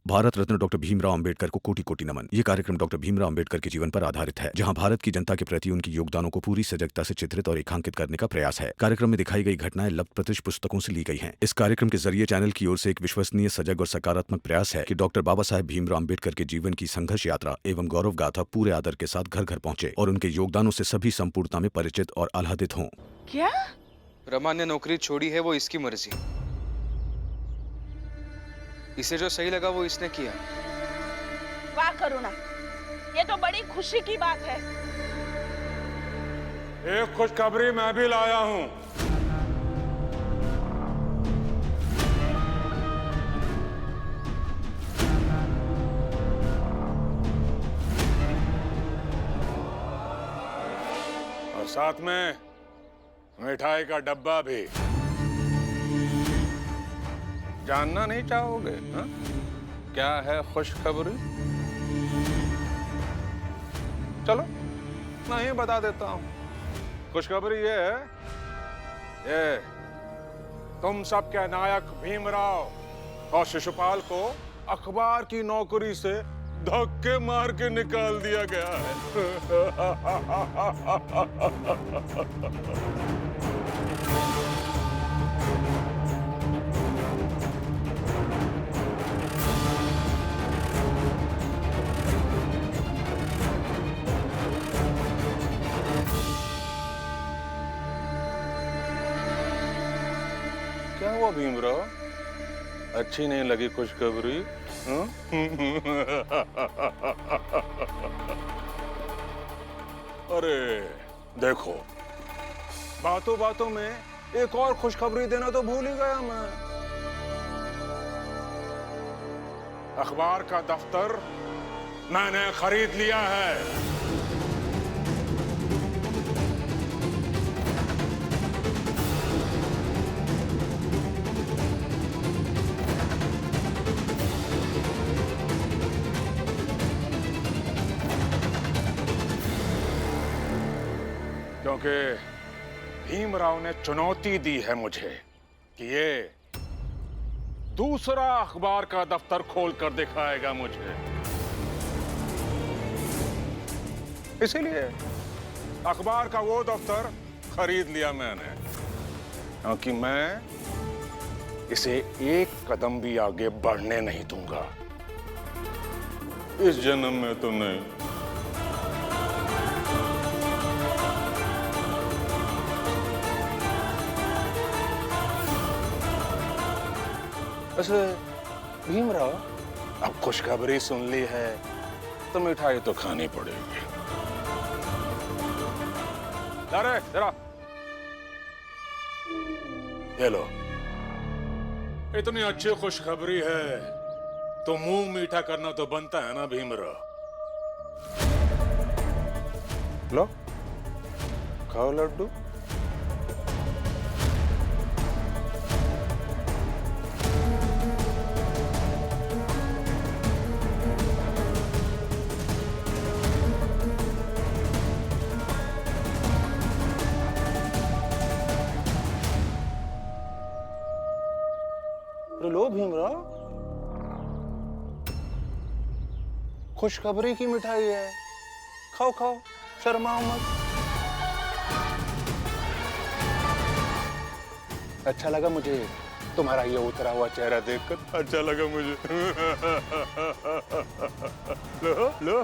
Bharat Ratna doctor Bhimrao Ambedkar को कोटि कोटि नमन। ये कार्यक्रम डॉक्टर भीमराव अंबेडकर के जीवन पर आधारित है, जहां भारत की जनता के प्रति उनके योगदानों को पूरी सजगता से चित्रित और रेखांकित करने का प्रयास है। कार्यक्रम में दिखाई गई घटनाएं लब्ध प्रतिष्ठ पुस्तकों से ली गई हैं। इस कार्यक्रम के जरिए चैनल की ओर से एक विश्वसनीय, सजग और सकारात्मक प्रयास है कि डॉक्टर बाबा साहेब भीमराव अंबेडकर के जीवन की संघर्ष यात्रा एवं गौरव गाथा पूरे आदर के साथ घर घर पहुंचे और उनके योगदानों से सभी संपूर्णता में परिचित और आह्लादित हों। क्या? रमा ने नौकरी छोड़ी है, वो इसकी मर्जी। इसे जो सही लगा वो इसने किया। वाह करुणा, ये तो बड़ी खुशी की बात है। एक खुशखबरी मैं भी लाया हूं। और साथ में मिठाई का डब्बा भी। जानना नहीं चाहोगे हा? क्या है खुशखबरी? चलो मैं ही बता देता हूं। खुशखबरी ये है, ये तुम सबके नायक भीमराव और शिशुपाल को अखबार की नौकरी से धक्के मार के निकाल दिया गया है। क्या हुआ भीमराव? अच्छी नहीं लगी खुशखबरी? अरे देखो, बातों बातों में एक और खुशखबरी देना तो भूल ही गया मैं। अखबार का दफ्तर मैंने खरीद लिया है। क्योंकि भीमराव ने चुनौती दी है मुझे कि ये दूसरा अखबार का दफ्तर खोल कर दिखाएगा मुझे। इसीलिए अखबार का वो दफ्तर खरीद लिया मैंने, क्योंकि मैं इसे एक कदम भी आगे बढ़ने नहीं दूंगा। इस जन्म में तो नहीं। वैसे भीमराव, अब खुशखबरी सुन ली है तो मिठाई तो खानी पड़ेगी। अरे जरा ये लो, इतनी अच्छी खुशखबरी है तो मुंह मीठा करना तो बनता है ना भीमराव। लो खाओ लड्डू। लो भीमराव, खुशखबरी की मिठाई है, खाओ खाओ, शर्माओ मत। अच्छा लगा मुझे तुम्हारा ये उतरा हुआ चेहरा देखकर, अच्छा लगा मुझे। लो लो।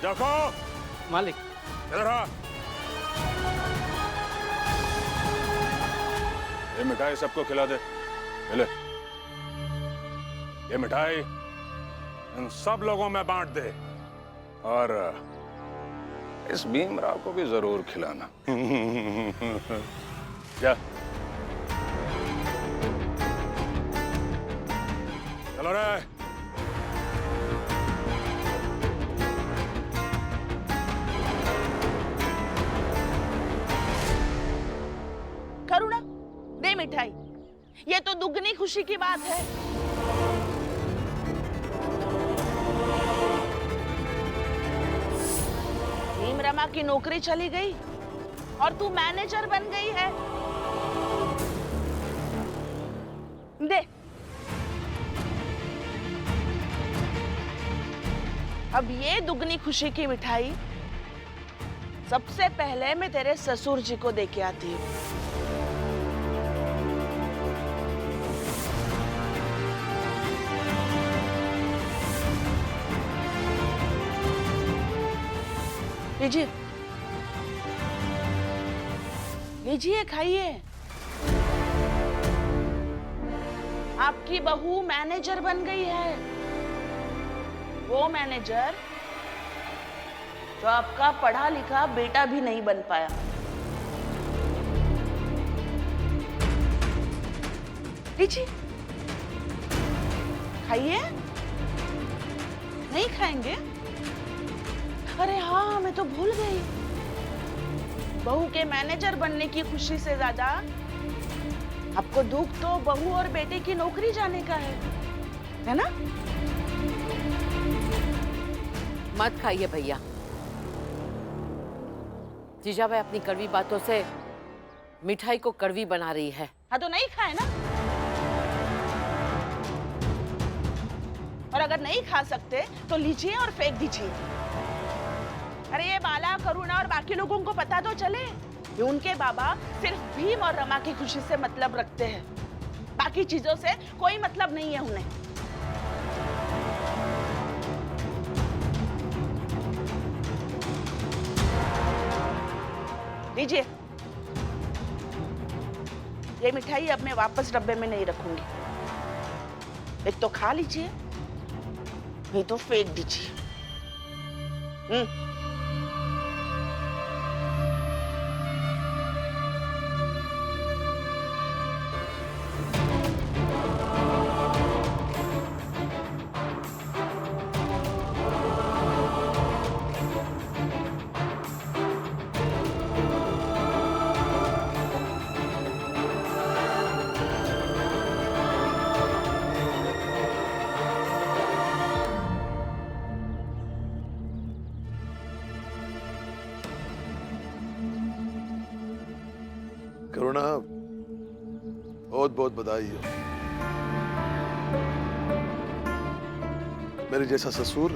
देखो मालिक, इधर आ। ये मिठाई सबको खिला दे। ले, ये मिठाई इन सब लोगों में बांट दे और इस भीमराव को भी जरूर खिलाना। क्या? चलो रे। करुणा, दे मिठाई। ये तो दुगनी खुशी की बात है। भीम रमा की नौकरी चली गई और तू मैनेजर बन गई है। अब ये दुगनी खुशी की मिठाई सबसे पहले मैं तेरे ससुर जी को देके आती हूँ। लीजिए लीजिए, खाइए। आपकी बहू मैनेजर बन गई है, वो मैनेजर जो आपका पढ़ा लिखा बेटा भी नहीं बन पाया। लीजिए खाइए। नहीं खाएंगे? अरे हाँ, मैं तो भूल गई, बहू के मैनेजर बनने की खुशी से ज्यादा आपको दुख तो बहू और बेटे की नौकरी जाने का है ना? मत खाइए भैया। जीजाबाई अपनी कड़वी बातों से मिठाई को कड़वी बना रही है। हाँ तो नहीं खाए ना। और अगर नहीं खा सकते तो लीजिए और फेंक दीजिए। अरे ये बाला, करुणा और बाकी लोगों को पता तो चले कि उनके बाबा सिर्फ भीम और रमा की खुशी से मतलब रखते हैं, बाकी चीजों से कोई मतलब नहीं है उन्हें। लीजिए, ये मिठाई अब मैं वापस डब्बे में नहीं रखूंगी। एक तो खा लीजिए, नहीं तो फेंक दीजिए। करुणा, बहुत बहुत बधाई हो। मेरे जैसा ससुर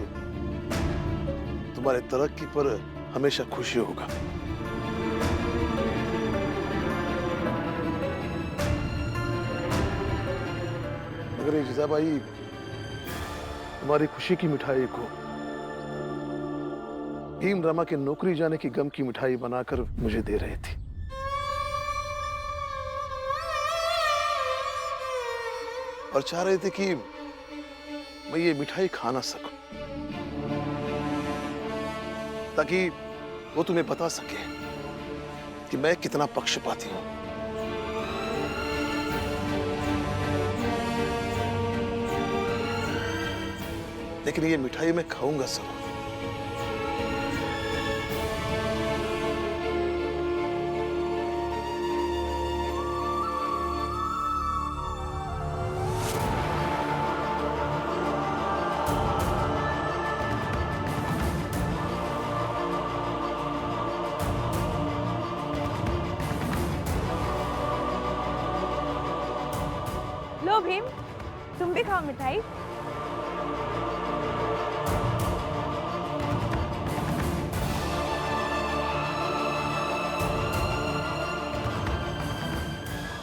तुम्हारे तरक्की पर हमेशा खुशी होगा। मगर ये जीजाबाई तुम्हारी खुशी की मिठाई को भीम रमा के नौकरी जाने की गम की मिठाई बनाकर मुझे दे रही थी। और चाह रहे थे कि मैं ये मिठाई खा ना सकूं, ताकि वो तुम्हें बता सके कि मैं कितना पक्षपाती हूं। लेकिन ये मिठाई मैं खाऊंगा जरूर। लो भीम, तुम भी खाओ मिठाई।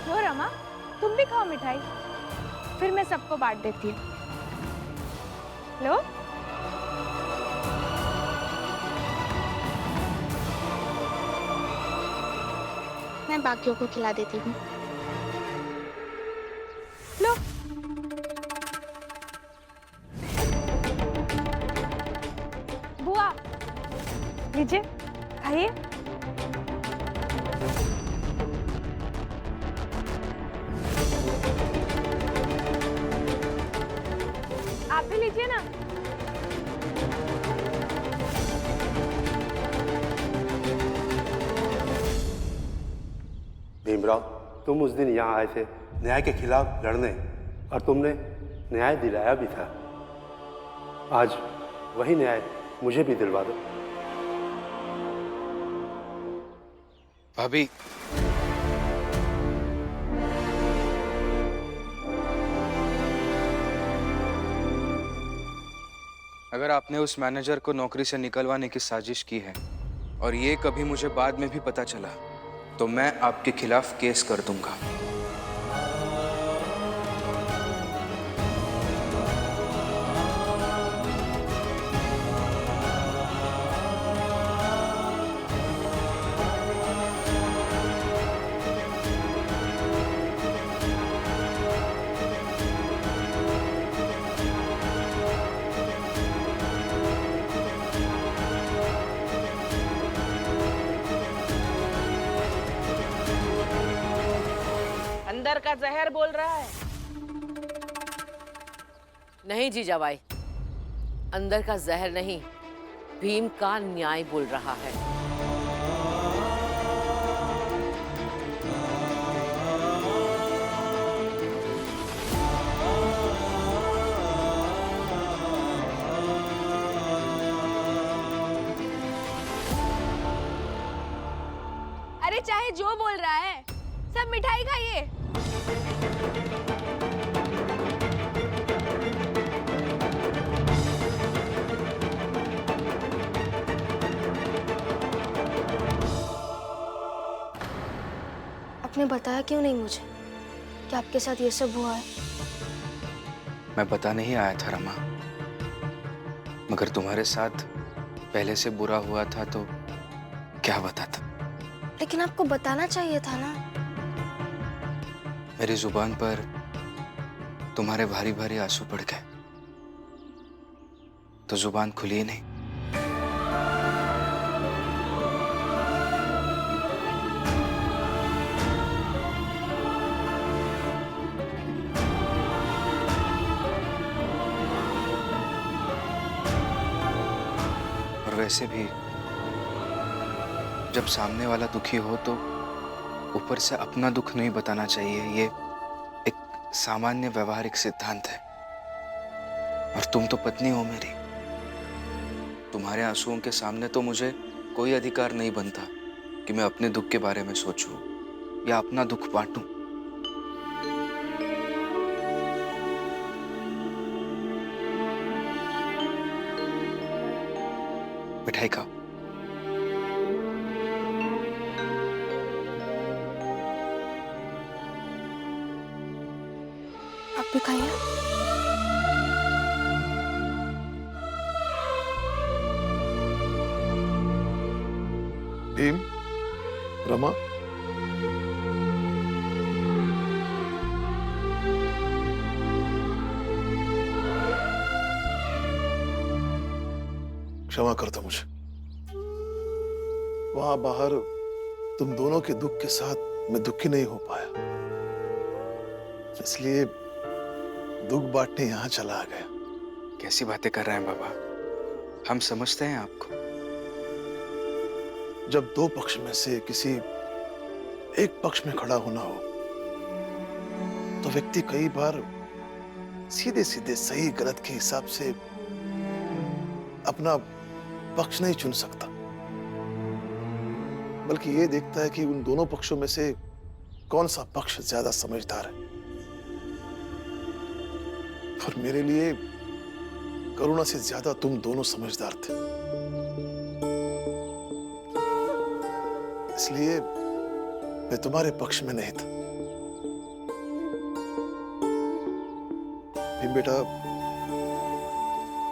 लो रमा, तुम भी खाओ मिठाई, फिर मैं सबको बांट देती हूँ। लो। मैं बाकियों को खिला देती हूँ। लो। बुआ, लीजिए, खाइए। आप भी लीजिए ना। भीमराव, तुम उस दिन यहाँ आए थे न्याय के खिलाफ लड़ने, और तुमने न्याय दिलाया भी था। आज वही न्याय मुझे भी दिलवा दो। भाभी, अगर आपने उस मैनेजर को नौकरी से निकलवाने की साजिश की है और ये कभी मुझे बाद में भी पता चला तो मैं आपके खिलाफ केस कर दूंगा। अंदर का जहर बोल रहा है। नहीं जीजाबाई, अंदर का जहर नहीं, भीम का न्याय बोल रहा है। अरे चाहे जो बोल रहा है, सब मिठाई खाइए। आपने बताया क्यों नहीं मुझे कि आपके साथ ये सब हुआ है? मैं बता नहीं आया था रमा, मगर तुम्हारे साथ पहले से बुरा हुआ था तो क्या बताता। लेकिन आपको बताना चाहिए था ना। मेरी जुबान पर तुम्हारे भारी भारी आंसू पड़ गए तो जुबान खुली ही नहीं। और वैसे भी जब सामने वाला दुखी हो तो ऊपर से अपना दुख नहीं बताना चाहिए, ये एक सामान्य व्यवहारिक सिद्धांत है। और तुम तो पत्नी हो मेरी, तुम्हारे आंसुओं के सामने तो मुझे कोई अधिकार नहीं बनता कि मैं अपने दुख के बारे में सोचूं या अपना दुख बांटूं। मिठाई खाओ। आप भी खाइए। भीम, रमा, क्षमा कर दो मुझे। वहां बाहर तुम दोनों के दुख के साथ मैं दुखी नहीं हो पाया, इसलिए दुख बांटने यहां चला आ गया। कैसी बातें कर रहे हैं बाबा, हम समझते हैं आपको। जब दो पक्ष में से किसी एक पक्ष में खड़ा होना हो तो व्यक्ति कई बार सीधे सीधे सही गलत के हिसाब से अपना पक्ष नहीं चुन सकता, बल्कि ये देखता है कि उन दोनों पक्षों में से कौन सा पक्ष ज्यादा समझदार है। और मेरे लिए करुणा से ज्यादा तुम दोनों समझदार थे, इसलिए मैं तुम्हारे पक्ष में नहीं था। भीम बेटा,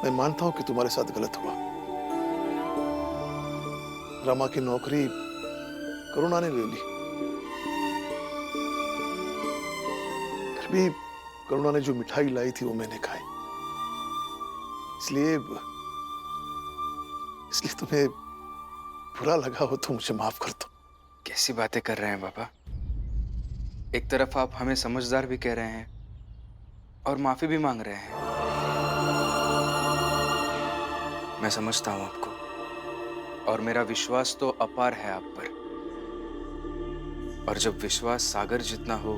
मैं मानता हूं कि तुम्हारे साथ गलत हुआ। रमा की नौकरी करुणा ने ले ली, फिर भी करुणा ने जो मिठाई लाई थी वो मैंने खाई, इसलिए तुम्हें बुरा लगा हो तो मुझे माफ कर दो। कैसी बातें कर रहे हैं बाबा, एक तरफ आप हमें समझदार भी कह रहे हैं और माफी भी मांग रहे हैं। मैं समझता हूं आपको और मेरा विश्वास तो अपार है आप पर। और जब विश्वास सागर जितना हो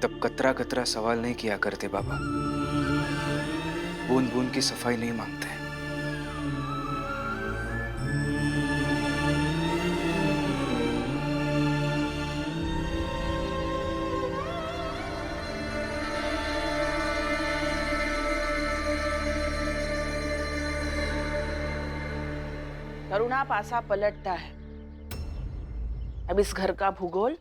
तब कतरा कतरा सवाल नहीं किया करते बाबा, बूंद बूंद की सफाई नहीं मांगते। करुणा पासा पलटता है। अब इस घर का भूगोल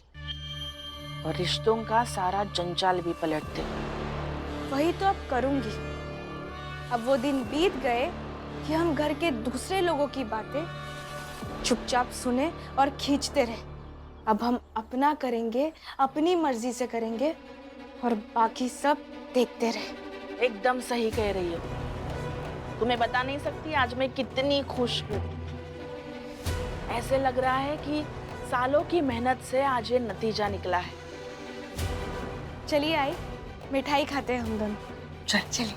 और रिश्तों का सारा जंजाल भी पलट दे। वही तो अब करूंगी। अब वो दिन बीत गए कि हम घर के दूसरे लोगों की बातें चुपचाप सुने और खींचते रहे। अब हम अपना करेंगे, अपनी मर्जी से करेंगे और बाकी सब देखते रहे। एकदम सही कह रही हो। तुम्हें बता नहीं सकती आज मैं कितनी खुश हूँ। ऐसे लग रहा है कि सालों की मेहनत से आज ये नतीजा निकला है। चलिए आई, मिठाई खाते हैं हम दोनों। चलिए।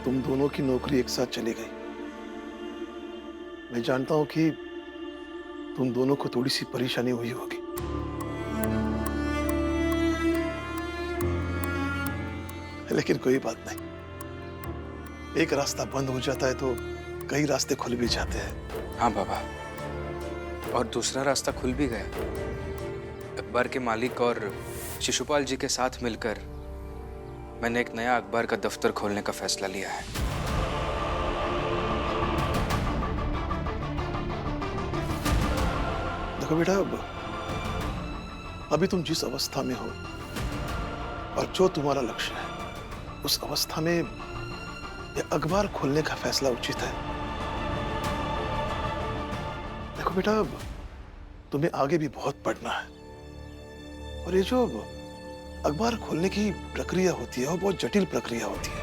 तुम दोनों की नौकरी एक साथ चली गई। मैं जानता हूं कि तुम दोनों को थोड़ी सी परेशानी हुई होगी, लेकिन कोई बात नहीं। एक रास्ता बंद हो जाता है तो कई रास्ते खुल भी जाते हैं। हाँ बाबा, और दूसरा रास्ता खुल भी गया। अखबार के मालिक और शिशुपाल जी के साथ मिलकर मैंने एक नया अखबार का दफ्तर खोलने का फैसला लिया है। देखो बेटा, अभी तुम जिस अवस्था में हो और जो तुम्हारा लक्ष्य है, उस अवस्था में यह अखबार खोलने का फैसला उचित है। देखो बेटा, तुम्हें आगे भी बहुत पढ़ना है और ये जो अखबार खोलने की प्रक्रिया होती है वो बहुत जटिल प्रक्रिया होती है।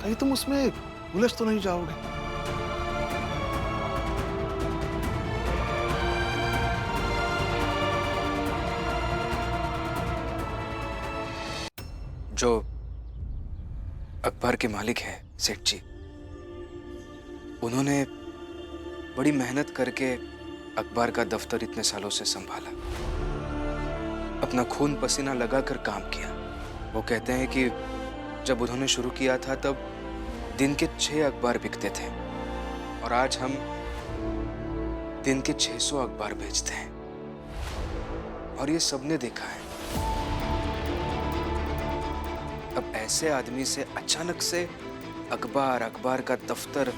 कहीं तुम उसमें उलझ तो नहीं जाओगे? जो अखबार के मालिक हैं सेठ जी, उन्होंने बड़ी मेहनत करके अखबार का दफ्तर इतने सालों से संभाला, अपना खून पसीना लगाकर काम किया। वो कहते हैं कि जब उन्होंने शुरू किया था तब दिन के 6 अखबार बिकते थे और आज हम दिन के 600 अखबार बेचते हैं। और ये सबने देखा है। अब ऐसे आदमी से अचानक से अखबार का दफ्तर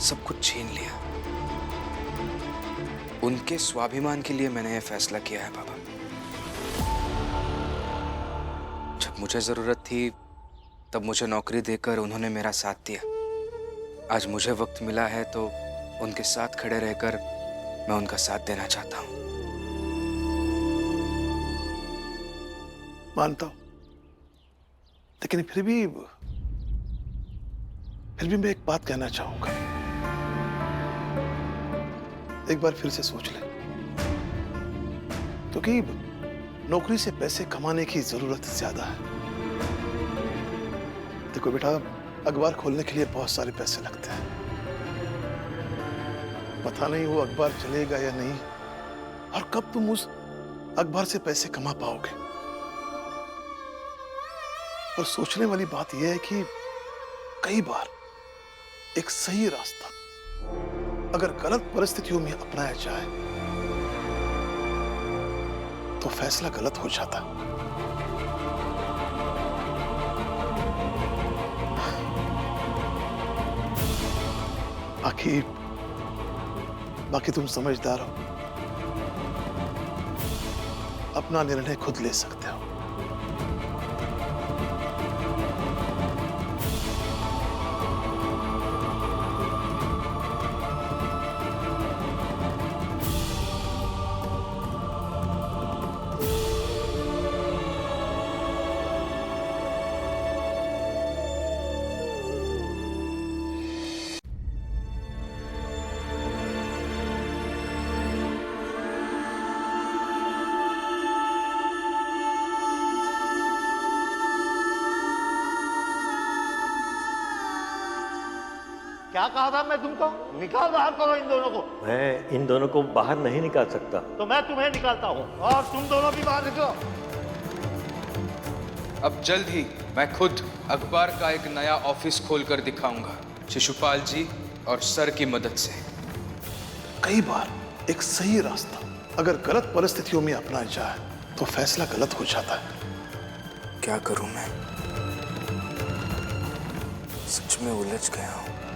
सब कुछ छीन लिया। उनके स्वाभिमान के लिए मैंने यह फैसला किया है बाबा। जब मुझे जरूरत थी तब मुझे नौकरी देकर उन्होंने मेरा साथ दिया। आज मुझे वक्त मिला है तो उनके साथ खड़े रहकर मैं उनका साथ देना चाहता हूं। मानता हूं, लेकिन फिर भी मैं एक बात कहना चाहूंगा। एक बार फिर से सोच ले, क्योंकि नौकरी से पैसे कमाने की जरूरत ज्यादा है। देखो बेटा, अखबार खोलने के लिए बहुत सारे पैसे लगते हैं। पता नहीं वो अखबार चलेगा या नहीं, और कब तुम उस अखबार से पैसे कमा पाओगे। और सोचने वाली बात यह है कि कई बार एक सही रास्ता अगर गलत परिस्थितियों में अपनाया जाए तो फैसला गलत हो जाता। बाकी तुम समझदार हो, अपना निर्णय खुद ले सकते हो। क्या कहा था मैं तुमको? निकाल बाहर करो इन दोनों को। मैं इन दोनों को बाहर नहीं निकाल सकता। तो मैं तुम्हें निकालता हूँ और तुम दोनों भी बाहर निकलो। अब जल्द ही मैं खुद अखबार का एक नया ऑफिस खोलकर दिखाऊंगा, शिशुपाल जी और सर की मदद से। कई बार एक सही रास्ता अगर गलत परिस्थितियों में अपनाया जाए तो फैसला गलत हो जाता है। क्या करूं मैं? सच में उलझ गया हूं।